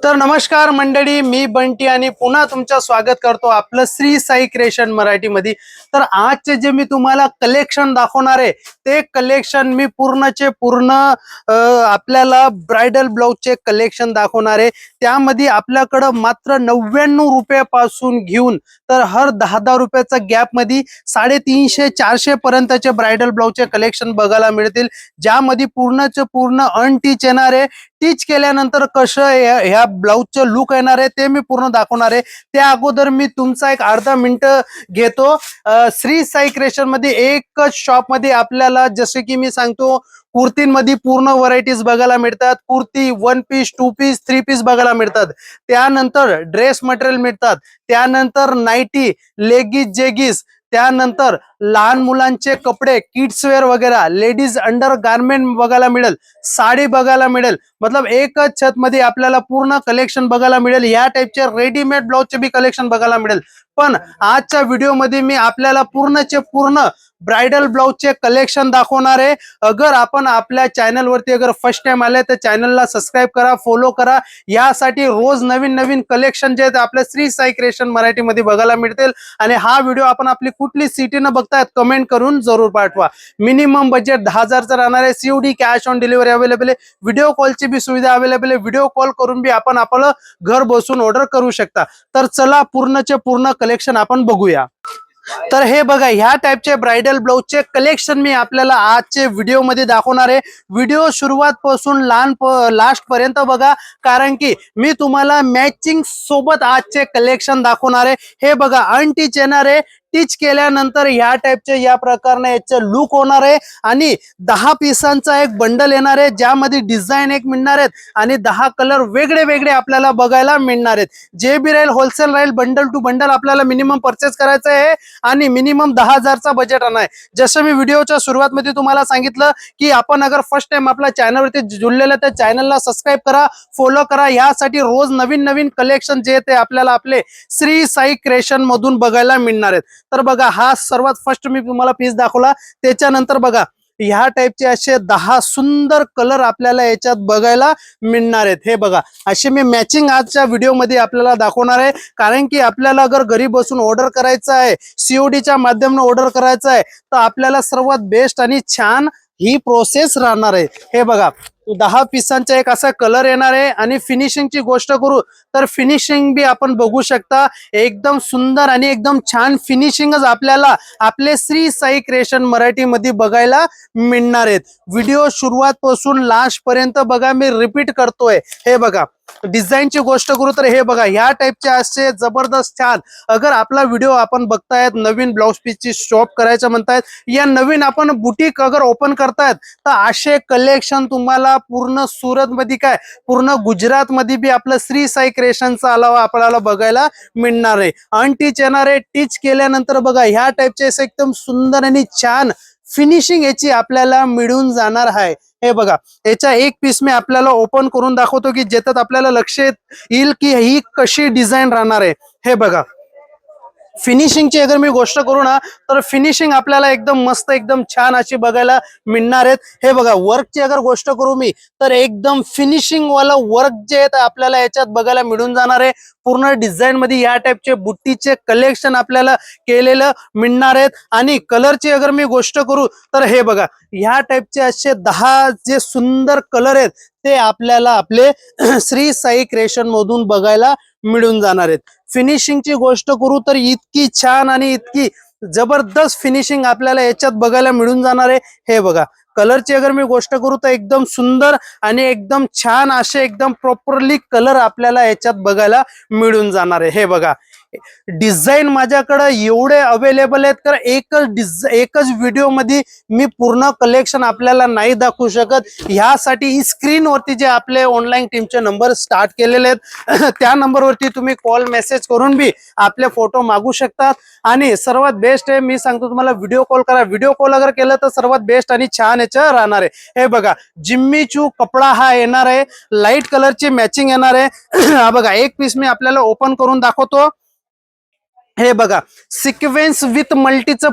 तर नमस्कार मंडळी, मी बंटी आणि पुन्हा तुमचं स्वागत करतो आपलं श्री साई क्रिएशन मराठीमध्ये। तर आजचे जे मी तुम्हाला कलेक्शन दाखवणार आहे ते कलेक्शन मी पूर्णचे पूर्ण आपल्याला ब्राइडल ब्लाउजचे कलेक्शन दाखवणार आहे। त्यामध्ये आपल्याकडे मात्र 99 रुपयापासून घेऊन तर हर 10-10 रुपयाचा गॅप मध्ये 350-400 पर्यंतचे ब्राइडल ब्लाउजचे कलेक्शन बघायला मिळतील, ज्यामध्ये पूर्णचे पूर्ण अनटीच येणार आहे। टीच केल्यानंतर कसं ह्या ब्लाउजचं लुक येणार आहे ते मी पूर्ण दाखवणार आहे। त्या अगोदर मी तुमचा एक अर्धा मिनिट घेतो। श्री साई क्रिएशन मध्ये एकच शॉप मध्ये आपल्याला जसे की मी सांगतो कुर्तींमध्ये पूर्ण व्हरायटीज बघायला मिळतात। Kurti, one piece, two piece, three piece बघायला मिळतात। त्यानंतर ड्रेस मटेरियल मिळतात, त्यानंतर नाईटी, लेगीज, जेगीज, त्यानंतर लहान मुलांचे कपडे, किड्स वेअर वगैरे, लेडीज अंडर गारमेंट बघायला मिळेल, साडी बघायला मिळेल। मतलब एकच छत मध्ये आपल्याला पूर्ण कलेक्शन बघायला मिळेल। या टाइपचे रेडीमेड ब्लाउजचे भी कलेक्शन बघायला मिळेल। पण आजच्या व्हिडिओ मध्ये मी आपल्याला पूर्णचे पूर्ण ब्राइडल ब्लाउजचे कलेक्शन दाखवणार आहे। अगर आपण आपल्या चॅनल वरती अगर फर्स्ट टाइम आले तर चॅनलला सबस्क्राइब करा, फॉलो करा। यासाठी रोज नवीन नवीन कलेक्शन जे आपल्या श्री साई क्रिएशन मराठी मध्ये बघायला मिळतील। आणि हा व्हिडिओ आपण आपली कुठली सिटी न बघतायत कमेंट करून जरूर पाठवा। मिनिमम बजेट 10,000 चा राहणार आहे। COD cash on delivery available आहे। व्हिडिओ कॉलची भी सुविधा अवेलेबल आहे। व्हिडिओ कॉल करून भी आपण आपलं घर बसून ऑर्डर करू शकता। तर चला पूर्णचे पूर्ण कलेक्शन आपण बघूया। तर हे बघा, ह्या टाइपचे ब्राइडल ब्लाउजचे कलेक्शन मी आपल्याला आजचे व्हिडिओ मध्ये दाखवणार आहे। व्हिडिओ सुरुवात पासून लास्ट पर्यंत बघा, कारण की मी तुम्हाला मॅचिंग सोबत आजचे कलेक्शन दाखवणार आहे। हे बघा, अनटीच येणार आहे। टीच केल्यानंतर ह्या टाइपचे या प्रकारने याचे लुक होणार आहे। आणि 10 पीसांचा एक बंडल येणार आहे, ज्यामध्ये डिझाइन एक मिळणार आहेत आणि 10 कलर वेगळे वेगळे आपल्याला बघायला मिळणार आहेत। जे बी राहील होलसेल राहील, बंडल टू बंडल आपल्याला मिनिमम परचेस करायचं आहे आणि मिनिमम 10,000 चा बजेट आणा आहे। जसं मी व्हिडिओच्या सुरुवात मध्ये तुम्हाला सांगितलं की आपण अगर फर्स्ट टाइम आपल्या चॅनलवरती जुळलेलं तर चॅनलला सबस्क्राइब करा, फॉलो करा। यासाठी रोज नवीन नवीन कलेक्शन जे ते आपल्याला आपले श्री साई क्रिएशन मधून बघायला मिळणार आहेत। तर बघा, हा सर्वात फर्स्ट मी तुम्हाला पीस दाखवला। त्याच्यानंतर बघा, ह्या टाइपचे असे 10 सुंदर कलर आपल्याला याच्यात बघायला मिळणार आहेत। हे बघा, असे मी मॅचिंग आजच्या व्हिडिओ मध्ये आपल्याला दाखवणार आहे। कारण की आपल्याला अगर घरी बसून ऑर्डर करायचं आहे, सीओडीच्या माध्यमाने ऑर्डर करायचं आहे, तर आपल्याला सर्वात बेस्ट आणि छान ही प्रोसेस राहणार आहे। हे बघा, 10 पीसांचा एक असा कलर येणार आहे। आणि फिनिशिंगची गोष्ट करू तर फिनिशिंग भी आपण बघू शकता, एकदम सुंदर आणि एकदम छान फिनिशिंगच आपल्याला आपले श्री साई क्रिएशन मराठी मध्ये बघायला मिळणार आहेत। व्हिडिओ सुरुवात पासून लास्ट पर्यंत बघा, मी रिपीट करतोय। हे बघा, डिझाईनची गोष्ट करू तर हे बघा, ह्या टाइपचे असे जबरदस्त छान। अगर आपला व्हिडिओ आपण बघतायत, नवीन ब्लाउज पीसची शॉप करायचं म्हणतायत, या नवीन आपण बुटीक अगर ओपन करतायत, तर असे कलेक्शन तुम्हाला पूर्ण सुरत मध्ये काय पूर्ण गुजरात मध्ये भी आपलं श्री साई क्रिएशनचा अलावा आपल्याला बघायला मिळणार आहे। अनटीच येणार आहे। टीच केल्यानंतर बघा, ह्या टाइपचे एकदम सुंदर आणि छान फिनिशिंग याची आपल्याला मिळून जाणार आहे। हे बघा, याचा एक पीस मी आपल्याला ओपन करून दाखवतो की ज्याच्यात आपल्याला लक्षात येईल की ही कशी डिझाइन राहणार आहे। हे बघा, फिनिशिंगची अगर मी गोष्ट करू ना तर फिनिशिंग आपल्याला एकदम मस्त एकदम छान अशी बघायला मिळणार आहेत। हे बघा, वर्कची अगर गोष्ट करू मी तर एकदम फिनिशिंग वाला वर्क जे आहे आपल्याला याच्यात बघायला मिळून जाणार आहे। पूर्ण डिझाइन मध्ये या टाइपचे बुट्टीचे कलेक्शन आपल्याला केलेलं मिळणार आहेत। आणि कलरची अगर मी गोष्ट करू तर हे बघा, ह्या टाइपचे असे 10 जे सुंदर कलर आहेत ते आपल्याला आपले श्री साई क्रिएशन मधून बघायला मिळून जाणार आहेत। फिनिशिंगची गोष्ट करू तर इतकी छान आणि इतकी जबरदस्त फिनिशिंग आपल्याला याच्यात बघायला मिळून जाणार आहे। हे बघा, कलरची अगर मी गोष्ट करू तर एकदम सुंदर आणि एकदम छान असे एकदम प्रॉपरली कलर आपल्याला याच्यात बघायला मिळून जाणार आहे। हे बघा, डिझाईन माझ्याकडे एवढे अवेलेबल आहेत तर एकच व्हिडिओ मध्ये मी पूर्ण कलेक्शन आपल्याला नाही दाखवू शकत। ह्यासाठी स्क्रीन वरती जे आपले ऑनलाईन टीमचे नंबर स्टार्ट केलेले आहेत त्या नंबरवरती तुम्ही कॉल मेसेज करून भी आपले फोटो मागू शकतात। आणि सर्वात बेस्ट आहे, मी सांगतो तुम्हाला, व्हिडिओ कॉल करा। व्हिडिओ कॉल अगर केलं तर सर्वात बेस्ट आणि छान याचं राहणार आहे। हे बघा, जिम्मी चू कपडा हा येणार आहे, लाईट कलरची मॅचिंग येणार आहे। हा बघा, एक पीस मी आपल्याला ओपन करून दाखवतो। हे बघा सिक्वेन्स विथ मल्टीचं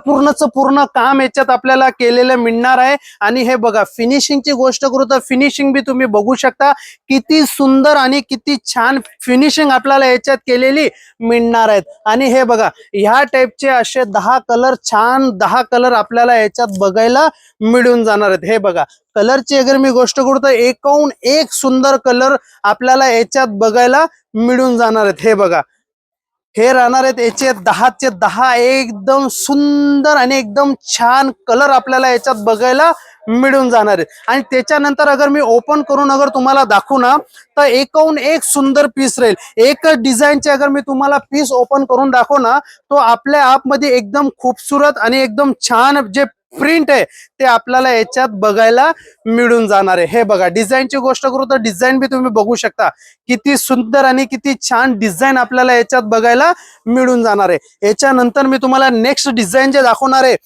पूर्ण काम याच्यात आपल्याला केलेलं मिळणार आहे. आणि हे बघा फिनिशिंगची गोष्ट करू तर फिनिशिंग बी तुम्ही बघू शकता किती सुंदर आणि किती छान फिनिशिंग आपल्याला याच्यात केलेली मिळणार आहेत. आणि हे बघा ह्या टाईपचे असे 10 कलर, छान 10 कलर आपल्याला याच्यात बघायला मिळून जाणार आहेत. हे बघा कलरची अगर मी गोष्ट करू तर एकूण एक सुंदर कलर आपल्याला याच्यात बघायला मिळून जाणार आहेत. हे बघा हे राहणार आहेत याचे 10चे 10 एकदम सुंदर आणि एकदम छान कलर आपल्याला याच्यात बघायला मिळून जाणार आहेत. आणि त्याच्यानंतर अगर मी ओपन करून अगर तुम्हाला दाखवू ना तर एकूण एक सुंदर पीस राहील. एक डिझाईनचे अगर मी तुम्हाला पीस ओपन करून दाखवू ना तो आपल्या ॲपमध्ये एकदम खूबसूरत आणि एकदम छान जे प्रिंट आहे ते आपल्याला याच्यात बघायला मिळून जाणार आहे. हे बघा डिझाईनची गोष्ट करू तर डिझाईन बी तुम्ही बघू शकता किती सुंदर आणि किती छान डिझाईन आपल्याला याच्यात बघायला मिळून जाणार आहे. याच्यानंतर मी तुम्हाला नेक्स्ट डिझाईन जे दाखवणार आहे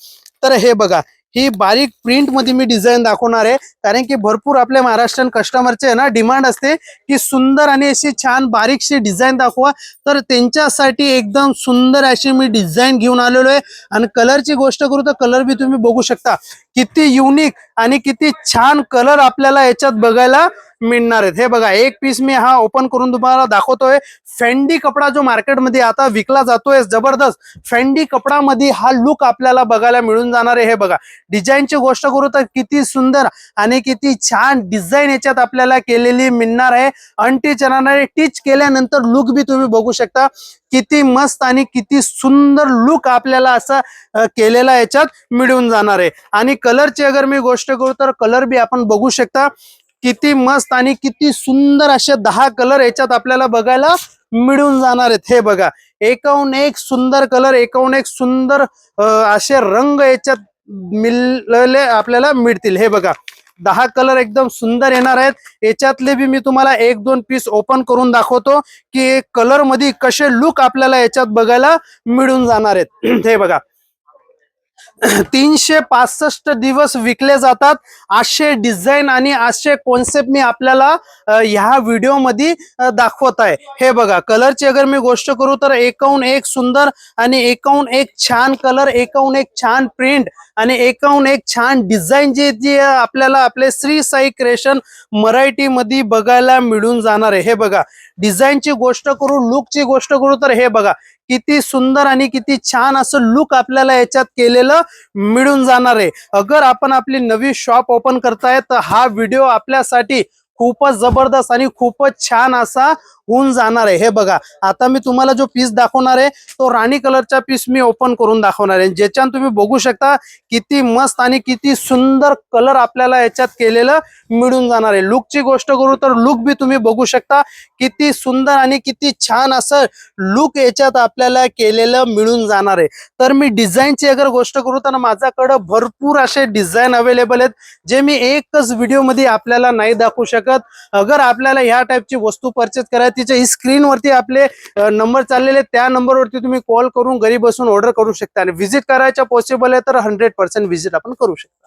तर हे बघा ही बारीक प्रिंट मध्ये मी डिझाईन दाखवणार आहे. कारण की भरपूर आपल्या महाराष्ट्रीयन कस्टमरचे ना डिमांड असते की सुंदर आणि अशी छान बारीकशी डिझाईन दाखवा. तर त्यांच्यासाठी एकदम सुंदर अशी मी डिझाईन घेऊन आलेलो आहे. आणि कलरची गोष्ट करू तर कलर बी तुम्ही बघू शकता किती युनिक आणि किती छान कलर आपल्याला याच्यात बघायला मिळणार आहेत. हे बघा एक पीस मी हा ओपन करून तुम्हाला दाखवतोय. फेंडी कपडा जो मार्केटमध्ये आता विकला जातोय जबरदस्त फेंडी कपडामध्ये हा लुक आपल्याला बघायला मिळून जाणार आहे. हे बघा डिझाईनची गोष्ट करू तर किती सुंदर आणि किती छान डिझाईन याच्यात आपल्याला केलेली मिळणार आहे. अनटीच येणार टीच केल्यानंतर लुक बी तुम्ही बघू शकता किती मस्त आणि किती सुंदर लुक आपल्याला असा केलेला याच्यात मिळून जाणार आहे. आणि कलरची अगर मी गोष्ट करू तर कलर बी आपण बघू शकता किती मस्त आणि किती सुंदर असे 10 कलर याच्यात आपल्याला बघायला मिळून जाणार आहेत. हे बघा एकूण एक सुंदर कलर, एकूण एक सुंदर असे रंग याच्यात मिळलेले आपल्याला मिळतील. हे बघा 10 कलर एकदम सुंदर येणार आहेत. याच्यातले बी मी तुम्हाला 1-2 पीस ओपन करून दाखवतो की कलर मध्ये कसे लुक आपल्याला याच्यात बघायला मिळून जाणार आहेत. हे बघा 365 दिवस विकले जातात असे डिझाईन आणि असे कॉन्सेप्ट मी आपल्याला ह्या व्हिडिओ मध्ये दाखवत आहे. हे बघा कलरची अगर मी गोष्ट करू तर एकूण एक सुंदर आणि एकूण एक छान कलर, एकूण एक छान प्रिंट आणि एकूण एक छान डिझाईन जे आपल्याला आपले श्री साई क्रिएशन मराठी मध्ये बघायला मिळून जाणार आहे. हे बघा डिझाईनची गोष्ट करू, लुकची गोष्ट करू तर हे बघा किती सुंदर आणि किती छान असं लुक आपल्याला याच्यात केलेलं मिळून जाणार आहे. अगर आपण आपली नवी शॉप ओपन करताय तर हा व्हिडिओ आपल्यासाठी खूपच जबरदस्त आणि खूपच छान असा होऊन जाणार आहे. हे बघा आता मी तुम्हाला जो पीस दाखवणार आहे तो राणी कलरचा पीस मी ओपन करून दाखवणार आहे, ज्याच्यात तुम्ही बघू शकता किती मस्त आणि किती सुंदर कलर आपल्याला याच्यात केलेलं मिळून जाणार आहे. लुकची गोष्ट करू तर लुक बी तुम्ही बघू शकता किती सुंदर आणि किती छान असं लुक याच्यात आपल्याला केलेलं मिळून जाणार आहे. तर मी डिझाईनची अगर गोष्ट करू तर माझ्याकडे भरपूर असे डिझाईन अवेलेबल आहेत जे मी एकच व्हिडिओ मध्ये आपल्याला नाही दाखवू शकत. अगर आपल्याला ह्या टाईपची वस्तू परचेस करायची तिच्या स्क्रीनवरती आपले नंबर चाललेले त्या नंबरवरती तुम्ही कॉल करून घरी बसून ऑर्डर करू शकता. आणि व्हिजिट करायचं पॉसिबल आहे तर 100% व्हिजिट आपण करू शकता.